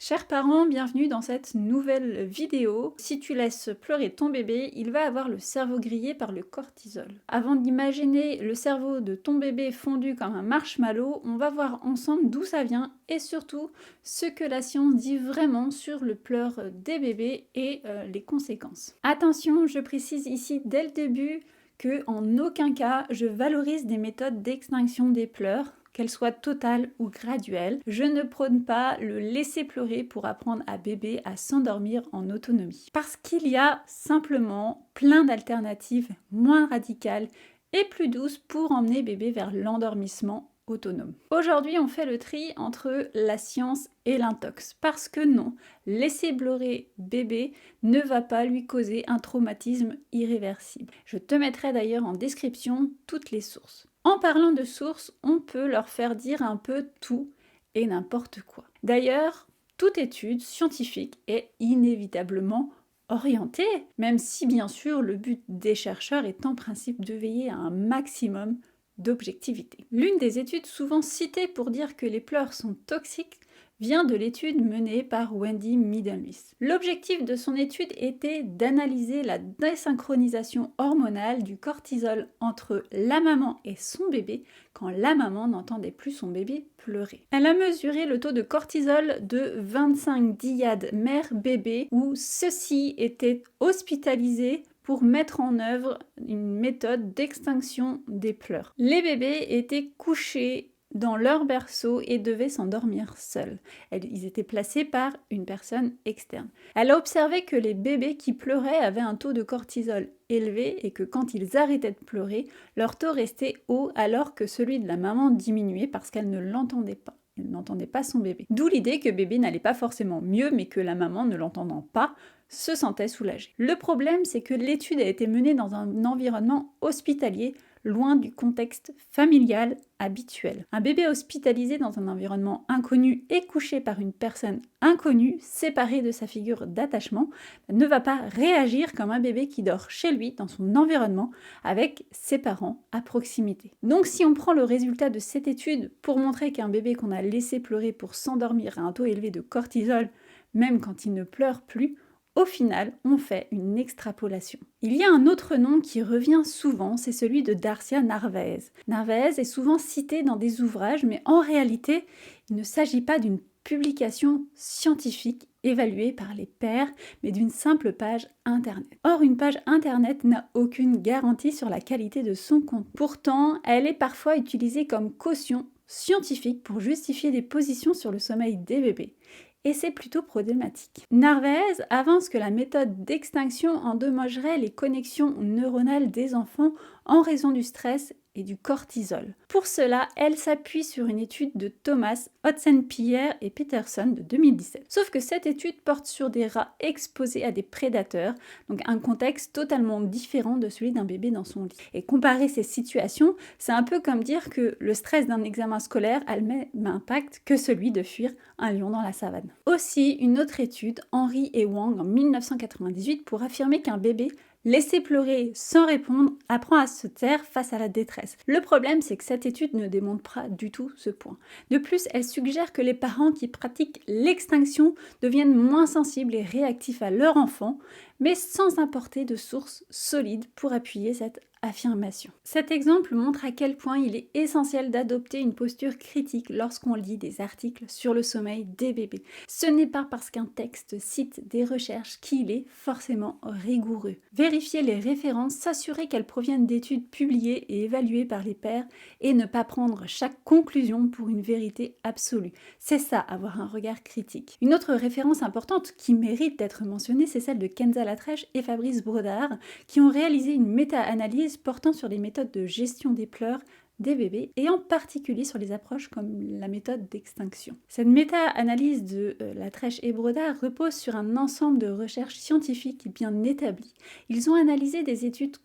Chers parents, bienvenue dans cette nouvelle vidéo. Si tu laisses pleurer ton bébé, il va avoir le cerveau grillé par le cortisol. Avant d'imaginer le cerveau de ton bébé fondu comme un marshmallow, on va voir ensemble d'où ça vient et surtout ce que la science dit vraiment sur le pleur des bébés et les conséquences. Attention, je précise ici dès le début que en aucun cas je valorise des méthodes d'extinction des pleurs, qu'elle soit totale ou graduelle. Je ne prône pas le laisser pleurer pour apprendre à bébé à s'endormir en autonomie. Parce qu'il y a simplement plein d'alternatives moins radicales et plus douces pour emmener bébé vers l'endormissement autonome. Aujourd'hui, on fait le tri entre la science et l'intox. Parce que non, laisser pleurer bébé ne va pas lui causer un traumatisme irréversible. Je te mettrai d'ailleurs en description toutes les sources. En parlant de sources, on peut leur faire dire un peu tout et n'importe quoi. D'ailleurs, toute étude scientifique est inévitablement orientée, même si bien sûr le but des chercheurs est en principe de veiller à un maximum d'objectivité. L'une des études souvent citées pour dire que les pleurs sont toxiques vient de l'étude menée par Wendy Middlemis. L'objectif de son étude était d'analyser la désynchronisation hormonale du cortisol entre la maman et son bébé quand la maman n'entendait plus son bébé pleurer. Elle a mesuré le taux de cortisol de 25 dyades mère-bébé où ceux-ci étaient hospitalisés pour mettre en œuvre une méthode d'extinction des pleurs. Les bébés étaient couchés dans leur berceau et devaient s'endormir seuls. Ils étaient placés par une personne externe. Elle a observé que les bébés qui pleuraient avaient un taux de cortisol élevé et que quand ils arrêtaient de pleurer, leur taux restait haut alors que celui de la maman diminuait parce qu'elle ne l'entendait pas. Elle n'entendait pas son bébé. D'où l'idée que bébé n'allait pas forcément mieux, mais que la maman, ne l'entendant pas, se sentait soulagée. Le problème, c'est que l'étude a été menée dans un environnement hospitalier, loin du contexte familial habituel. Un bébé hospitalisé dans un environnement inconnu et couché par une personne inconnue, séparée de sa figure d'attachement, ne va pas réagir comme un bébé qui dort chez lui, dans son environnement, avec ses parents à proximité. Donc si on prend le résultat de cette étude pour montrer qu'un bébé qu'on a laissé pleurer pour s'endormir a un taux élevé de cortisol, même quand il ne pleure plus, au final, on fait une extrapolation. Il y a un autre nom qui revient souvent, c'est celui de Darcia Narvaez. Narvaez est souvent cité dans des ouvrages, mais en réalité, il ne s'agit pas d'une publication scientifique évaluée par les pairs, mais d'une simple page internet. Or, une page internet n'a aucune garantie sur la qualité de son contenu. Pourtant, elle est parfois utilisée comme caution scientifique pour justifier des positions sur le sommeil des bébés. Et c'est plutôt problématique. Narvaez avance que la méthode d'extinction endommagerait les connexions neuronales des enfants en raison du stress et du cortisol. Pour cela, elle s'appuie sur une étude de Thomas Hotzenpierre et Peterson de 2017. Sauf que cette étude porte sur des rats exposés à des prédateurs, donc un contexte totalement différent de celui d'un bébé dans son lit. Et comparer ces situations, c'est un peu comme dire que le stress d'un examen scolaire a le même impact que celui de fuir un lion dans la savane. Aussi, une autre étude, Henry et Wang en 1998, pour affirmer qu'un bébé laisser pleurer sans répondre apprend à se taire face à la détresse. Le problème, c'est que cette étude ne démontre pas du tout ce point. De plus, elle suggère que les parents qui pratiquent l'extinction deviennent moins sensibles et réactifs à leur enfant, mais sans apporter de sources solides pour appuyer cette affirmation. Cet exemple montre à quel point il est essentiel d'adopter une posture critique lorsqu'on lit des articles sur le sommeil des bébés. Ce n'est pas parce qu'un texte cite des recherches qu'il est forcément rigoureux. Vérifier les références, s'assurer qu'elles proviennent d'études publiées et évaluées par les pairs et ne pas prendre chaque conclusion pour une vérité absolue. C'est ça, avoir un regard critique. Une autre référence importante qui mérite d'être mentionnée, c'est celle de Kenza Latrèche et Fabrice Brodard, qui ont réalisé une méta-analyse portant sur les méthodes de gestion des pleurs des bébés et en particulier sur les approches comme la méthode d'extinction. Cette méta-analyse de Latrèche et Brodard repose sur un ensemble de recherches scientifiques bien établies. Ils ont analysé des études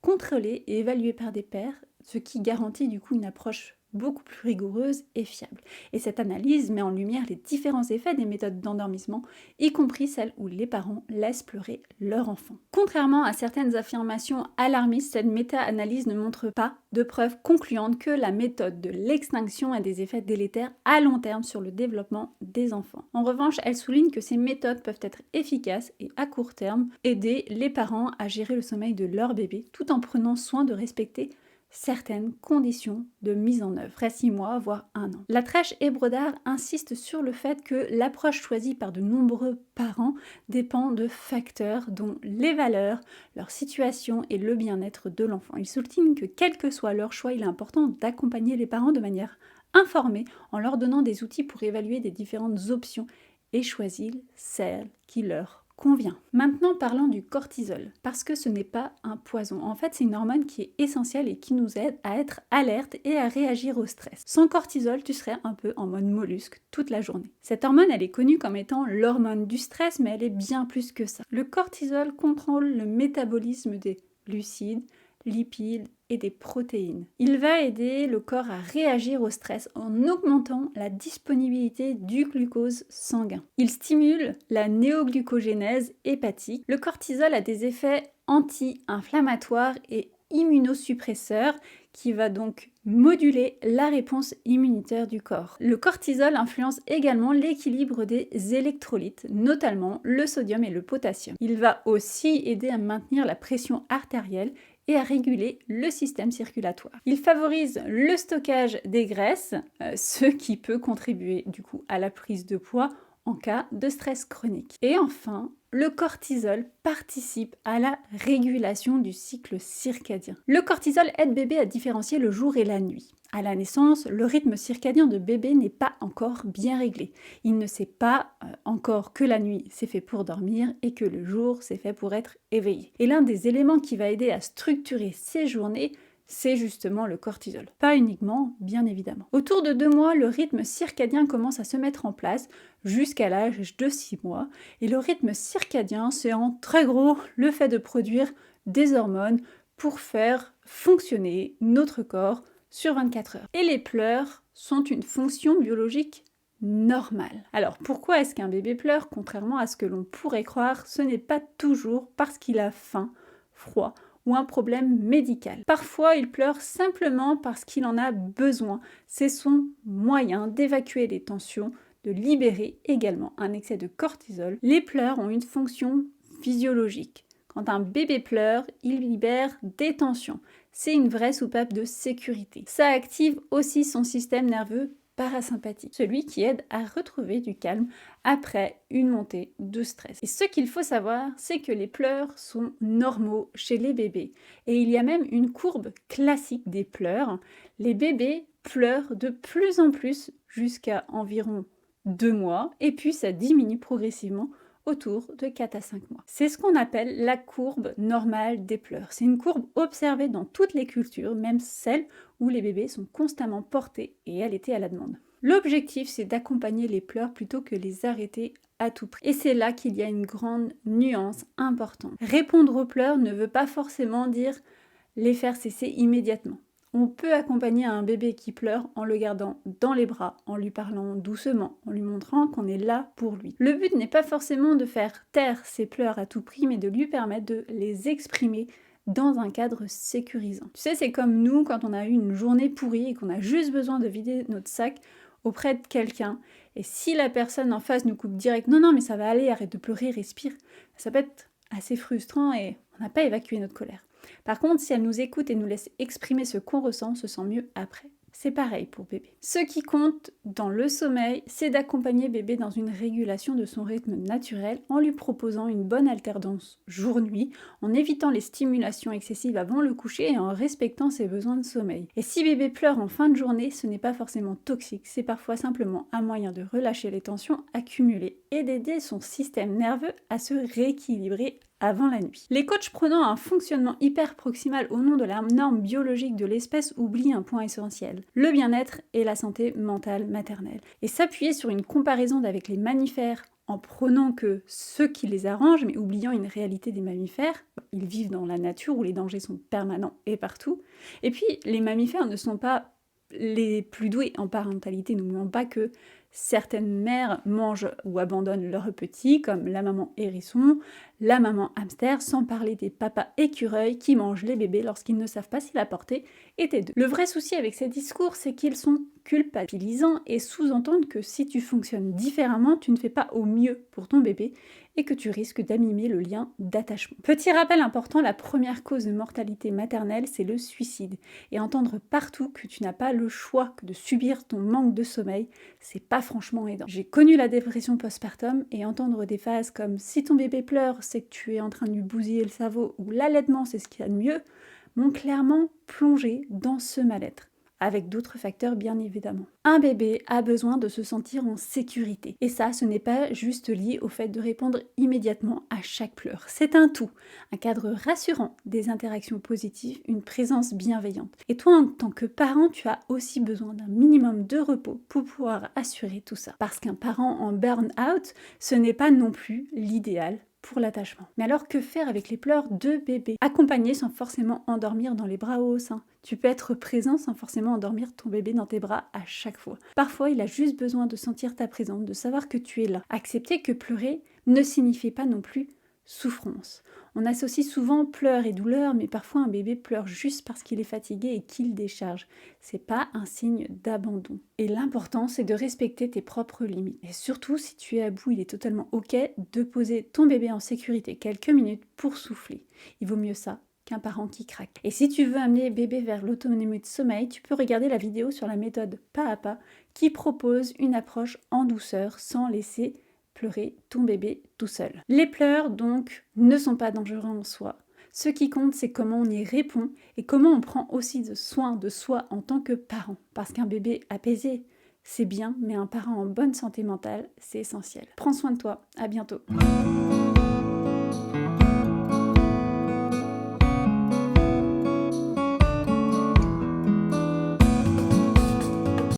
contrôlées et évaluées par des pairs, ce qui garantit du coup une approche beaucoup plus rigoureuse et fiable. Et cette analyse met en lumière les différents effets des méthodes d'endormissement, y compris celles où les parents laissent pleurer leur enfant. Contrairement à certaines affirmations alarmistes, cette méta-analyse ne montre pas de preuves concluantes que la méthode de l'extinction a des effets délétères à long terme sur le développement des enfants. En revanche, elle souligne que ces méthodes peuvent être efficaces et à court terme aider les parents à gérer le sommeil de leur bébé tout en prenant soin de respecter certaines conditions de mise en œuvre, après 6 mois, voire 1 an. Latrèche et Brodard insistent sur le fait que l'approche choisie par de nombreux parents dépend de facteurs dont les valeurs, leur situation et le bien-être de l'enfant. Ils soulignent que quel que soit leur choix, il est important d'accompagner les parents de manière informée en leur donnant des outils pour évaluer des différentes options et choisir celle qui leur convient. Maintenant, parlons du cortisol, parce que ce n'est pas un poison. En fait, c'est une hormone qui est essentielle et qui nous aide à être alerte et à réagir au stress. Sans cortisol, tu serais un peu en mode mollusque toute la journée. Cette hormone, elle est connue comme étant l'hormone du stress, mais elle est bien plus que ça. Le cortisol contrôle le métabolisme des glucides, lipides et des protéines. Il va aider le corps à réagir au stress en augmentant la disponibilité du glucose sanguin. Il stimule la néoglucogénèse hépatique. Le cortisol a des effets anti-inflammatoires et immunosuppresseurs qui va donc moduler la réponse immunitaire du corps. Le cortisol influence également l'équilibre des électrolytes, notamment le sodium et le potassium. Il va aussi aider à maintenir la pression artérielle et à réguler le système circulatoire. Il favorise le stockage des graisses, ce qui peut contribuer du coup à la prise de poids en cas de stress chronique. Et enfin, le cortisol participe à la régulation du cycle circadien. Le cortisol aide bébé à différencier le jour et la nuit. À la naissance, le rythme circadien de bébé n'est pas encore bien réglé. Il ne sait pas encore que la nuit c'est fait pour dormir et que le jour c'est fait pour être éveillé. Et l'un des éléments qui va aider à structurer ces journées, c'est justement le cortisol. Pas uniquement, bien évidemment. Autour de 2 mois, le rythme circadien commence à se mettre en place jusqu'à l'âge de 6 mois. Et le rythme circadien, c'est en très gros le fait de produire des hormones pour faire fonctionner notre corps sur 24 heures. Et les pleurs sont une fonction biologique normale. Alors pourquoi est-ce qu'un bébé pleure? Contrairement à ce que l'on pourrait croire, ce n'est pas toujours parce qu'il a faim, froid ou un problème médical. Parfois, il pleure simplement parce qu'il en a besoin. C'est son moyen d'évacuer les tensions, de libérer également un excès de cortisol. Les pleurs ont une fonction physiologique. Quand un bébé pleure, il libère des tensions. C'est une vraie soupape de sécurité. Ça active aussi son système nerveux parasympathique, celui qui aide à retrouver du calme après une montée de stress. Et ce qu'il faut savoir, c'est que les pleurs sont normaux chez les bébés. Et il y a même une courbe classique des pleurs. Les bébés pleurent de plus en plus jusqu'à environ 2 mois, et puis ça diminue progressivement autour de 4 à 5 mois. C'est ce qu'on appelle la courbe normale des pleurs. C'est une courbe observée dans toutes les cultures, même celles où les bébés sont constamment portés et allaités à la demande. L'objectif, c'est d'accompagner les pleurs plutôt que les arrêter à tout prix. Et c'est là qu'il y a une grande nuance importante. Répondre aux pleurs ne veut pas forcément dire les faire cesser immédiatement. On peut accompagner un bébé qui pleure en le gardant dans les bras, en lui parlant doucement, en lui montrant qu'on est là pour lui. Le but n'est pas forcément de faire taire ses pleurs à tout prix, mais de lui permettre de les exprimer dans un cadre sécurisant. Tu sais, c'est comme nous quand on a eu une journée pourrie et qu'on a juste besoin de vider notre sac auprès de quelqu'un. Et si la personne en face nous coupe direct, non, mais ça va aller, arrête de pleurer, respire, ça peut être assez frustrant et on n'a pas évacué notre colère. Par contre, si elle nous écoute et nous laisse exprimer ce qu'on ressent, on se sent mieux après. C'est pareil pour bébé. Ce qui compte dans le sommeil, c'est d'accompagner bébé dans une régulation de son rythme naturel en lui proposant une bonne alternance jour-nuit, en évitant les stimulations excessives avant le coucher et en respectant ses besoins de sommeil. Et si bébé pleure en fin de journée, ce n'est pas forcément toxique, c'est parfois simplement un moyen de relâcher les tensions accumulées et d'aider son système nerveux à se rééquilibrer avant la nuit. Les coachs prenant un fonctionnement hyper proximal au nom de la norme biologique de l'espèce oublient un point essentiel, le bien-être et la santé mentale maternelle. Et s'appuyer sur une comparaison avec les mammifères en prenant que ce qui les arrange, mais oubliant une réalité des mammifères, ils vivent dans la nature où les dangers sont permanents et partout. Et puis, les mammifères ne sont pas les plus doués en parentalité. N'oublions pas que certaines mères mangent ou abandonnent leurs petits, comme la maman hérisson, la maman hamster, sans parler des papas écureuils qui mangent les bébés lorsqu'ils ne savent pas si la portée était d'eux. Le vrai souci avec ces discours, c'est qu'ils sont culpabilisants et sous-entendent que si tu fonctionnes différemment, tu ne fais pas au mieux pour ton bébé et que tu risques d'abîmer le lien d'attachement. Petit rappel important, la première cause de mortalité maternelle, c'est le suicide. Et entendre partout que tu n'as pas le choix que de subir ton manque de sommeil, c'est pas franchement aidant. J'ai connu la dépression postpartum et entendre des phases comme si ton bébé pleure, c'est que tu es en train de lui bousiller le cerveau ou l'allaitement, c'est ce qu'il y a de mieux, m'ont clairement plongé dans ce mal-être. Avec d'autres facteurs bien évidemment. Un bébé a besoin de se sentir en sécurité. Et ça, ce n'est pas juste lié au fait de répondre immédiatement à chaque pleur. C'est un tout. Un cadre rassurant, des interactions positives, une présence bienveillante. Et toi, en tant que parent, tu as aussi besoin d'un minimum de repos pour pouvoir assurer tout ça. Parce qu'un parent en burn-out, ce n'est pas non plus l'idéal pour l'attachement. Mais alors que faire avec les pleurs de bébé? Accompagner sans forcément endormir dans les bras ou au sein. Tu peux être présent sans forcément endormir ton bébé dans tes bras à chaque fois. Parfois, il a juste besoin de sentir ta présence, de savoir que tu es là. Accepter que pleurer ne signifie pas non plus souffrance. On associe souvent pleurs et douleur, mais parfois un bébé pleure juste parce qu'il est fatigué et qu'il décharge. C'est pas un signe d'abandon. Et l'important, c'est de respecter tes propres limites. Et surtout, si tu es à bout, il est totalement ok de poser ton bébé en sécurité quelques minutes pour souffler. Il vaut mieux ça qu'un parent qui craque. Et si tu veux amener bébé vers l'autonomie de sommeil, tu peux regarder la vidéo sur la méthode pas à pas qui propose une approche en douceur sans laisser pleurer ton bébé tout seul. Les pleurs, donc, ne sont pas dangereux en soi. Ce qui compte, c'est comment on y répond et comment on prend aussi soin de soi en tant que parent. Parce qu'un bébé apaisé, c'est bien, mais un parent en bonne santé mentale, c'est essentiel. Prends soin de toi, à bientôt.